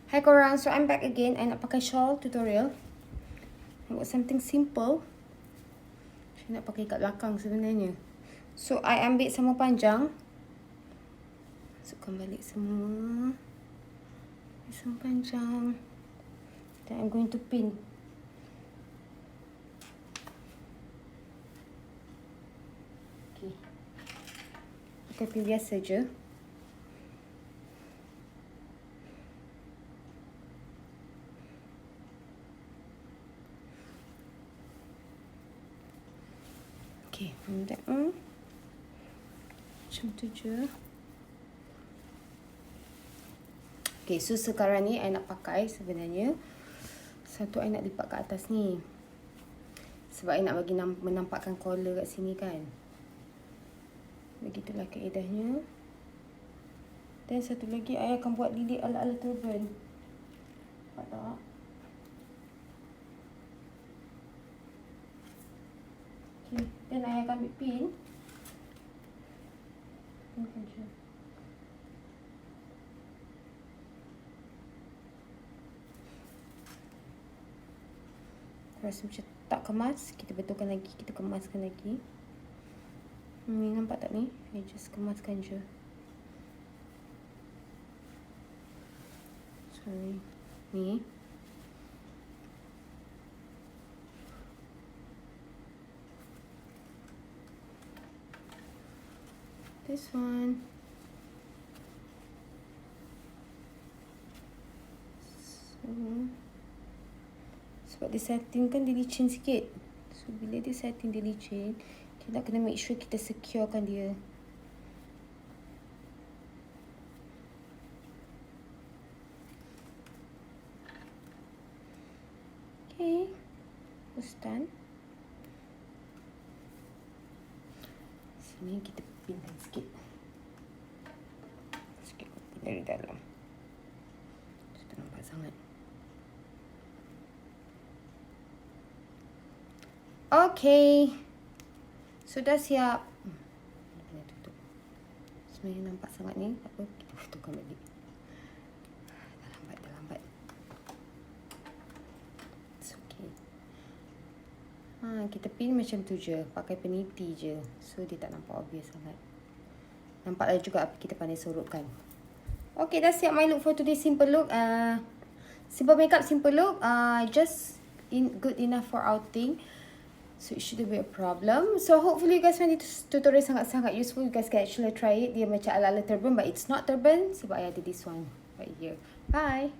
Hai korang, so I'm back again. I nak pakai shawl tutorial. I buat something simple. Saya nak pakai kat belakang sebenarnya. So I ambil sama panjang. Masukkan balik semua. Sama panjang. Then I'm going to pin. Okay. Kita pin biasa je. Okay, macam tu je. Okay, so sekarang ni I nak pakai sebenarnya satu I nak lipat kat atas ni. Sebab I nak bagi menampakkan collar kat sini kan. Begitulah kaedahnya. Dan satu lagi I akan buat lilit ala-ala turban. Nampak tak? Okay, then I akan ambil pin. Pinkan je. Rasa macam tak kemas, kita betulkan lagi, kita kemaskan lagi. Ni nampak tak ni? I just kemaskan je. Sorry. Ni. This one. So, sebab dia satin kan dia licin sikit. So bila dia satin dia licin, kita kena make sure kita securekan dia. Okay. Done. Sini kita pinkan sikit. Sikit pin dari dalam. Sudah nampak sangat. Okay. Sudah siap. Kena tutup. Sebenarnya nampak sangat ni. Tak apa, kita tutupkan balik. Dah lambat. It's okay. Kita pin macam tu je. Pakai peniti je. So dia tak nampak obvious sangat. Nampaklah juga apa kita pandai sorotkan. Okay, dah siap my look for today. Simple look. Simple makeup, simple look. Just good enough for outing. So it shouldn't be a problem. So hopefully you guys find this tutorial sangat-sangat useful. You guys can actually try it. Dia macam ala-ala turban but it's not turban sebab I ada this one right here. Bye.